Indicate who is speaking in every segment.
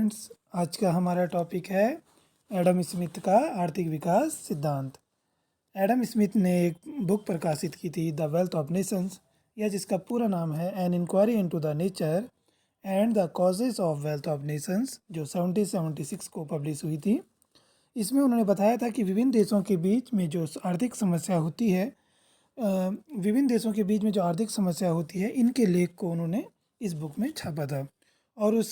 Speaker 1: Students, आज का हमारा टॉपिक है एडम स्मिथ का आर्थिक विकास सिद्धांत। एडम स्मिथ ने एक बुक प्रकाशित की थी, द वेल्थ ऑफ नेशंस, या जिसका पूरा नाम है an inquiry into the nature and the causes of wealth of nations, जो 1776 को पब्लिश हुई थी। इसमें उन्होंने बताया था कि विभिन्न देशों के बीच में जो आर्थिक समस्या होती है, इनके लेख को उन्होंने इस बुक में छापा था और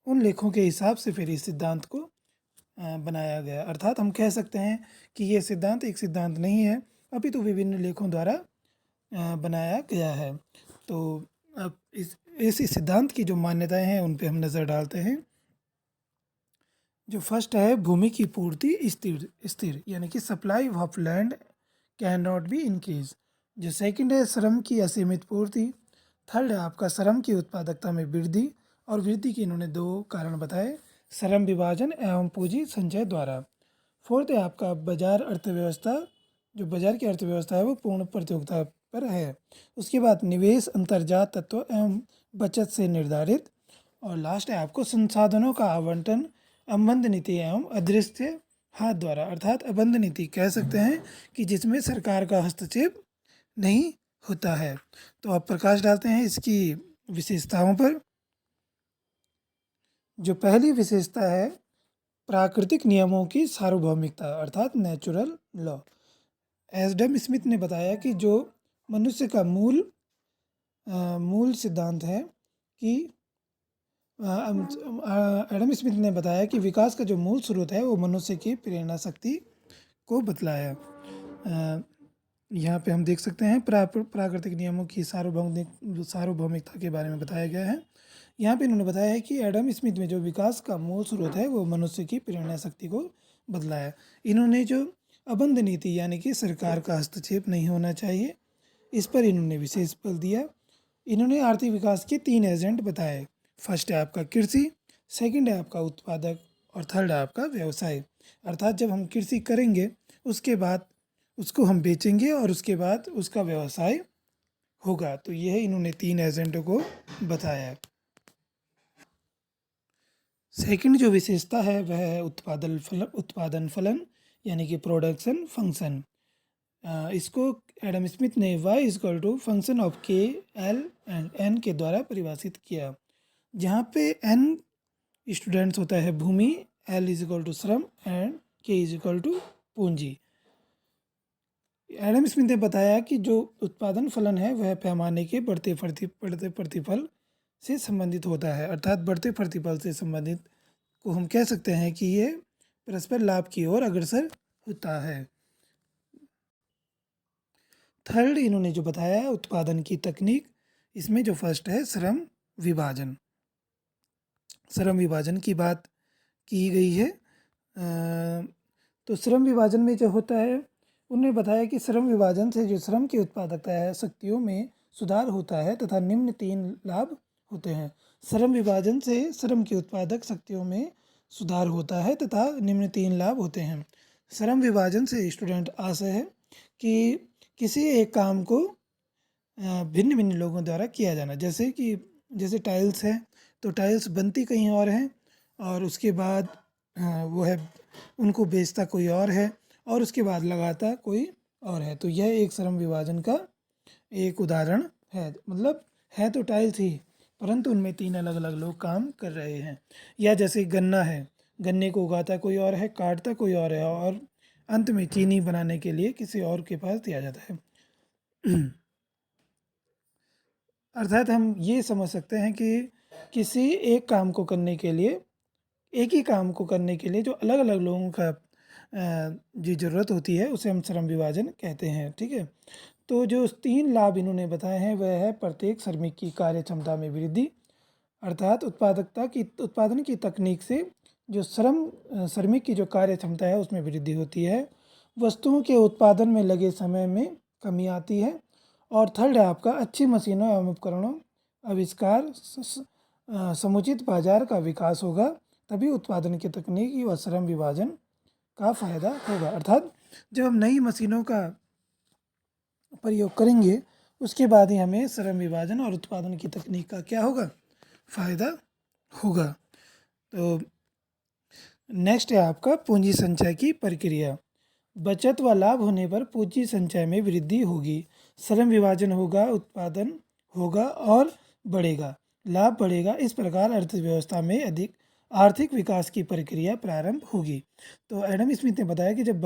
Speaker 1: उन लेखों के हिसाब से फिर इस सिद्धांत को बनाया गया। अर्थात हम कह सकते हैं कि ये सिद्धांत एक सिद्धांत नहीं है, अपितु विभिन्न लेखों द्वारा बनाया गया है। तो अब इस सिद्धांत की जो मान्यताएं हैं उन पे हम नज़र डालते हैं। जो फर्स्ट है, भूमि की पूर्ति स्थिर यानी कि supply of land can not be increase. जो सेकंड है, श्रम की असीमित पूर्ति। थर्ड है आपका श्रम की उत्पादकता में वृद्धि, और वृद्धि के इन्होंने दो कारण बताए, श्रम विभाजन एवं पूंजी संचय द्वारा। फोर्थ है आपका बाजार अर्थव्यवस्था। जो बाजार की अर्थव्यवस्था है वो पूर्ण प्रतियोगिता पर है। उसके बाद निवेश अंतर्जात तत्व एवं बचत से निर्धारित। और लास्ट है आपको संसाधनों का आवंटन अबंध नीति एवं अदृश्य हाथ द्वारा। अर्थात अबंध नीति कह सकते हैं कि जिसमें सरकार का हस्तक्षेप नहीं होता है। तो अब प्रकाश डालते हैं इसकी विशेषताओं पर। जो पहली विशेषता है, प्राकृतिक नियमों की सार्वभौमिकता अर्थात नेचुरल लॉ। एडम स्मिथ ने बताया कि जो मनुष्य का मूल सिद्धांत है कि एडम स्मिथ ने बताया कि विकास का जो मूल स्रोत है वो मनुष्य की प्रेरणा शक्ति को बतलाया। यहाँ पे हम देख सकते हैं प्राकृतिक नियमों की सार्वभौमिकता के बारे में बताया गया है। यहाँ पे इन्होंने बताया है कि एडम स्मिथ में जो विकास का मूल स्रोत है वो मनुष्य की प्रेरणा शक्ति को बतलाया। इन्होंने जो अबंध नीति यानी कि सरकार का हस्तक्षेप नहीं होना चाहिए, इस पर इन्होंने विशेष बल दिया। इन्होंने आर्थिक विकास के 3 एजेंट बताए। फर्स्ट है आपका कृषि, सेकंड है आपका उत्पादक, और थर्ड है आपका व्यवसाय। अर्थात जब हम कृषि करेंगे उसके बाद उसको हम बेचेंगे और उसके बाद उसका व्यवसाय होगा। तो यह इन्होंने 3 एजेंटों को बताया। सेकंड जो विशेषता है वह है उत्पादन फलन यानी कि प्रोडक्शन फंक्शन। इसको एडम स्मिथ ने y equal to function of k, l and n के द्वारा परिभाषित किया, जहाँ पे n स्टूडेंट्स होता है भूमि, l इज इक्वल टू श्रम and k is equal to पूंजी। एडम स्मिथ ने बताया कि जो उत्पादन फलन है वह पैमाने के बढ़ते प्रतिफल से संबंधित होता है। अर्थात बढ़ते प्रतिफल से संबंधित को हम कह सकते हैं कि ये परस्पर लाभ की ओर अग्रसर होता है। थर्ड इन्होंने जो बताया है उत्पादन की तकनीक, इसमें जो फर्स्ट है श्रम विभाजन। श्रम विभाजन की बात की गई है। तो श्रम विभाजन में जो होता है, उन्होंने बताया कि श्रम विभाजन से जो श्रम की उत्पादकता है शक्तियों में सुधार होता है तथा निम्न 3 लाभ होते हैं। श्रम विभाजन से श्रम की उत्पादक शक्तियों में सुधार होता है तथा निम्न 3 लाभ होते हैं। श्रम विभाजन से स्टूडेंट आशय है कि किसी एक काम को भिन्न भिन्न लोगों द्वारा किया जाना, जैसे टाइल्स है तो टाइल्स बनती कहीं और हैं और उसके बाद वो है उनको बेचता कोई और है और उसके बाद लगाता कोई और है। तो यह एक श्रम विभाजन का एक उदाहरण है। मतलब है तो टाइल्स ही, परंतु उनमें 3 अलग अलग लोग काम कर रहे हैं। या जैसे गन्ना है, गन्ने को उगाता कोई और है, काटता कोई और है, और अंत में चीनी बनाने के लिए किसी और के पास दिया जाता है। अर्थात हम ये समझ सकते हैं कि किसी एक काम को करने के लिए, एक ही काम को करने के लिए जो अलग अलग लोगों का जो ज़रूरत होती है उसे हम श्रम विभाजन कहते हैं। ठीक है। तो जो 3 लाभ इन्होंने बताए हैं वह है प्रत्येक श्रमिक की कार्य क्षमता में वृद्धि, अर्थात उत्पादन की तकनीक से जो श्रमिक की जो कार्य क्षमता है उसमें वृद्धि होती है। वस्तुओं के उत्पादन में लगे समय में कमी आती है। और थर्ड है आपका अच्छी मशीनों एवं उपकरणों आविष्कार, समुचित बाजार का विकास होगा, तभी उत्पादन की तकनीकी व श्रम विभाजन का फायदा होगा। अर्थात जब हम नई मशीनों का प्रयोग करेंगे उसके बाद ही हमें श्रम विभाजन और उत्पादन की तकनीक का क्या होगा, फायदा होगा। तो नेक्स्ट है आपका पूंजी संचय की प्रक्रिया। बचत व लाभ होने पर पूंजी संचय में वृद्धि होगी, श्रम विभाजन होगा, उत्पादन होगा और बढ़ेगा, लाभ बढ़ेगा। इस प्रकार अर्थव्यवस्था में अधिक आर्थिक विकास की प्रक्रिया प्रारंभ होगी। तो एडम स्मिथ ने बताया कि जब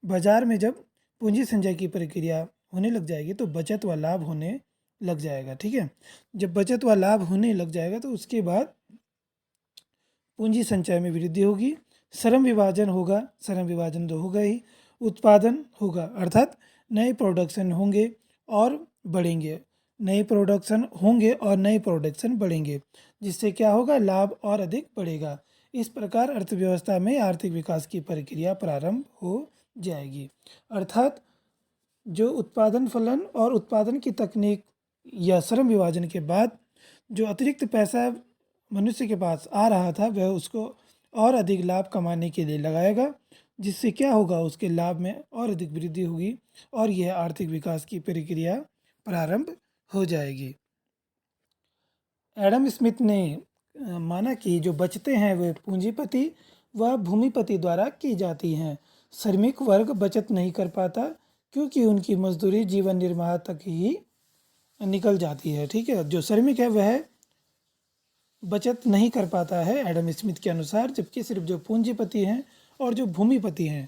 Speaker 1: बाजार में जब पूंजी संचय की प्रक्रिया होने लग जाएगी तो बचत व लाभ होने लग जाएगा। ठीक है, जब बचत व लाभ होने लग जाएगा तो उसके बाद पूंजी संचय में वृद्धि होगी, श्रम विभाजन होगा, श्रम विभाजन तो होगा ही, उत्पादन होगा अर्थात नए प्रोडक्शन होंगे और बढ़ेंगे, नए प्रोडक्शन होंगे और नए प्रोडक्शन बढ़ेंगे, जिससे क्या होगा, लाभ और अधिक बढ़ेगा। इस प्रकार अर्थव्यवस्था में आर्थिक विकास की प्रक्रिया प्रारंभ हो जाएगी। अर्थात जो उत्पादन फलन और उत्पादन की तकनीक या श्रम विभाजन के बाद जो अतिरिक्त पैसा मनुष्य के पास आ रहा था वह उसको और अधिक लाभ कमाने के लिए लगाएगा, जिससे क्या होगा, उसके लाभ में और अधिक वृद्धि होगी और यह आर्थिक विकास की प्रक्रिया प्रारंभ हो जाएगी। एडम स्मिथ ने माना कि जो बचतें हैं वे पूंजीपति व भूमिपति द्वारा की जाती हैं। श्रमिक वर्ग बचत नहीं कर पाता क्योंकि उनकी मजदूरी जीवन निर्वाह तक ही निकल जाती है। ठीक है, जो श्रमिक है वह बचत नहीं कर पाता है एडम स्मिथ के अनुसार, जबकि सिर्फ जो पूंजीपति हैं और जो भूमिपति हैं,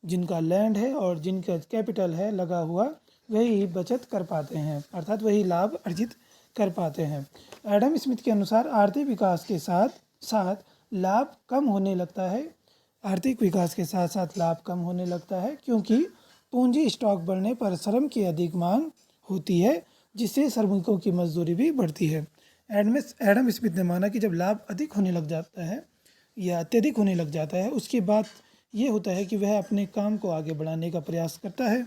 Speaker 1: जिनका लैंड है और जिनका कैपिटल है लगा हुआ, वही बचत कर पाते हैं, अर्थात वही लाभ अर्जित कर पाते हैं। एडम स्मिथ के अनुसार आर्थिक विकास के साथ साथ लाभ कम होने लगता है, आर्थिक विकास के साथ साथ लाभ कम होने लगता है क्योंकि पूंजी स्टॉक बढ़ने पर श्रम की अधिक मांग होती है, जिससे श्रमिकों की मजदूरी भी बढ़ती है। एडम स्मिथ ने माना कि जब लाभ अधिक होने लग जाता है या अत्यधिक होने लग जाता है, उसके बाद ये होता है कि वह अपने काम को आगे बढ़ाने का प्रयास करता है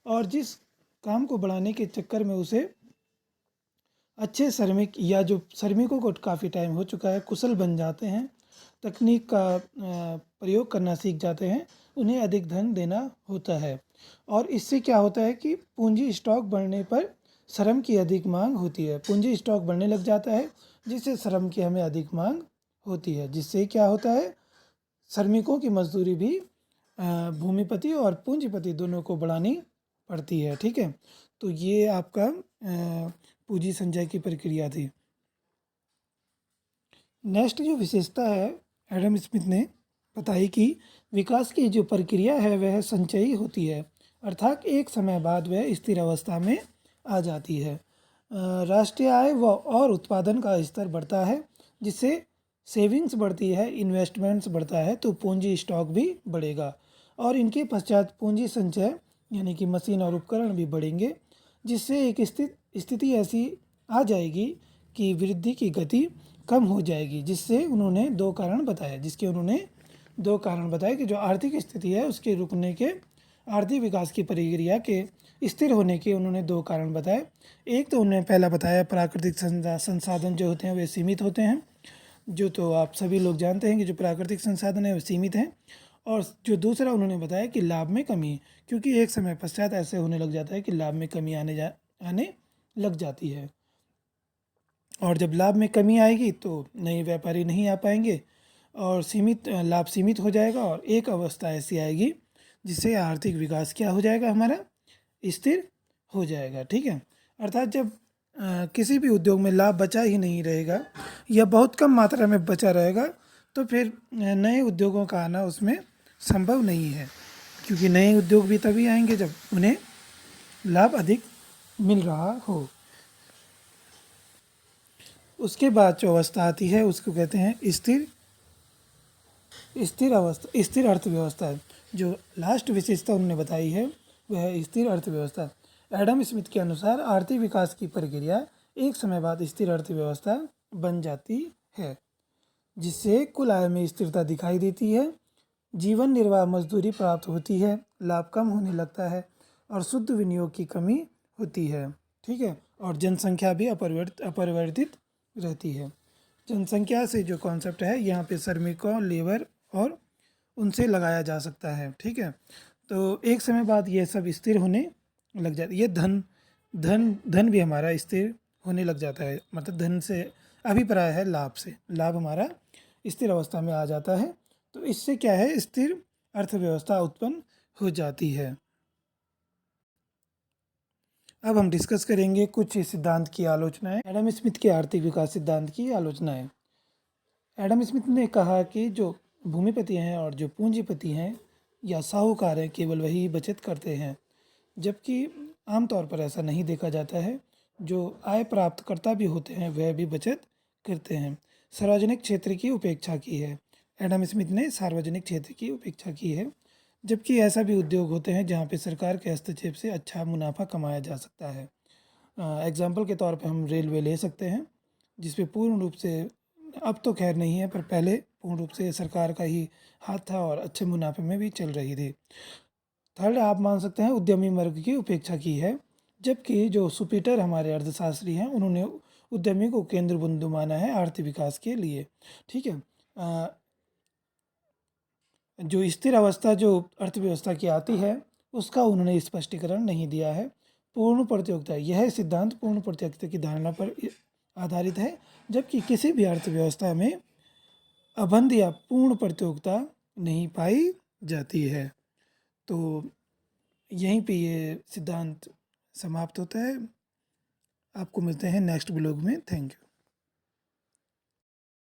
Speaker 1: और जिस काम को बढ़ाने के चक्कर में उसे अच्छे श्रमिक या जो श्रमिकों को काफ़ी टाइम हो चुका है कुशल बन जाते हैं, तकनीक का प्रयोग करना सीख जाते हैं, उन्हें अधिक धन देना होता है और इससे क्या होता है कि पूंजी स्टॉक बढ़ने पर श्रम की अधिक मांग होती है। पूंजी स्टॉक बढ़ने लग जाता है जिससे श्रम की हमें अधिक मांग होती है, जिससे क्या होता है, श्रमिकों की मजदूरी भी भूमिपति और पूंजीपति दोनों को बढ़ानी पड़ती है। ठीक है, तो ये आपका पूंजी संचय की प्रक्रिया थी। नेक्स्ट जो विशेषता है एडम स्मिथ ने बताई कि विकास की जो प्रक्रिया है वह संचयी होती है, अर्थात एक समय बाद वह स्थिर अवस्था में आ जाती है। राष्ट्रीय आय व और उत्पादन का स्तर बढ़ता है, जिससे सेविंग्स बढ़ती है, इन्वेस्टमेंट्स बढ़ता है, तो पूंजी स्टॉक भी बढ़ेगा और इनके पश्चात पूंजी संचय यानी कि मशीन और उपकरण भी बढ़ेंगे, जिससे एक स्थिति ऐसी आ जाएगी कि वृद्धि की गति कम हो जाएगी, जिससे उन्होंने दो कारण बताए कि जो आर्थिक स्थिति है उसके रुकने के, आर्थिक विकास की प्रक्रिया के स्थिर होने के उन्होंने दो कारण बताए। एक तो उन्होंने पहला बताया प्राकृतिक संसाधन जो होते हैं वे सीमित होते हैं, जो तो आप सभी लोग जानते हैं कि जो प्राकृतिक संसाधन है वो सीमित हैं। और जो दूसरा उन्होंने बताया कि लाभ में कमी, क्योंकि एक समय पश्चात ऐसे होने लग जाता है कि लाभ में कमी आने लग जाती है और जब लाभ में कमी आएगी तो नए व्यापारी नहीं आ पाएंगे और लाभ सीमित हो जाएगा और एक अवस्था ऐसी आएगी जिससे आर्थिक विकास क्या हो जाएगा, हमारा स्थिर हो जाएगा। ठीक है, अर्थात जब किसी भी उद्योग में लाभ बचा ही नहीं रहेगा या बहुत कम मात्रा में बचा रहेगा तो फिर नए उद्योगों का आना उसमें संभव नहीं है, क्योंकि नए उद्योग भी तभी आएंगे जब उन्हें लाभ अधिक मिल रहा हो। उसके बाद जो अवस्था आती है उसको कहते हैं स्थिर अर्थव्यवस्था। जो लास्ट विशेषता उन्होंने बताई है वह है स्थिर अर्थव्यवस्था। एडम स्मिथ के अनुसार आर्थिक विकास की प्रक्रिया एक समय बाद स्थिर अर्थव्यवस्था बन जाती है, जिससे कुल आय में स्थिरता दिखाई देती है, जीवन निर्वाह मजदूरी प्राप्त होती है, लाभ कम होने लगता है और शुद्ध विनियोग की कमी होती है। ठीक है, और जनसंख्या भी अपरिवर्तित रहती है। जनसंख्या से जो कॉन्सेप्ट है यहाँ पे श्रमिकों, लेबर और उनसे लगाया जा सकता है। ठीक है, तो एक समय बाद ये सब स्थिर होने लग जाता है। ये धन भी हमारा स्थिर होने लग जाता है, मतलब धन से अभिप्राय है लाभ से, लाभ हमारा स्थिर अवस्था में आ जाता है, तो इससे क्या है, स्थिर अर्थव्यवस्था उत्पन्न हो जाती है। अब हम डिस्कस करेंगे कुछ सिद्धांत की आलोचनाएं, एडम स्मिथ के आर्थिक विकास सिद्धांत की आलोचनाएं। एडम स्मिथ ने कहा कि जो भूमिपति हैं और जो पूंजीपति हैं या साहूकार हैं, केवल वही बचत करते हैं, जबकि आमतौर पर ऐसा नहीं देखा जाता है। जो आय प्राप्तकर्ता भी होते हैं वह भी बचत करते हैं। सार्वजनिक क्षेत्र की उपेक्षा की है। एडम स्मिथ ने सार्वजनिक क्षेत्र की उपेक्षा की है, जबकि ऐसा भी उद्योग होते हैं जहाँ पे सरकार के हस्तक्षेप से अच्छा मुनाफा कमाया जा सकता है। एग्जाम्पल के तौर पे हम रेलवे ले सकते हैं, जिसपे पूर्ण रूप से, अब तो खैर नहीं है, पर पहले पूर्ण रूप से सरकार का ही हाथ था और अच्छे मुनाफे में भी चल रही थी। थर्ड, आप मान सकते हैं उद्यमी वर्ग की उपेक्षा की है, जबकि जो सुपीटर हमारे अर्थशास्त्री हैं उन्होंने उद्यमी को केंद्र बिंदु माना है आर्थिक विकास के लिए। ठीक है। जो स्थिर अवस्था जो अर्थव्यवस्था की आती है उसका उन्होंने स्पष्टीकरण नहीं दिया है। पूर्ण प्रतियोगिता, यह सिद्धांत पूर्ण प्रतियोगिता की धारणा पर आधारित है, जबकि किसी भी अर्थव्यवस्था में अबंध या पूर्ण प्रतियोगिता नहीं पाई जाती है। तो यहीं पे ये सिद्धांत समाप्त होता है। आपको मिलते हैं नेक्स्ट ब्लॉग में। Thank you.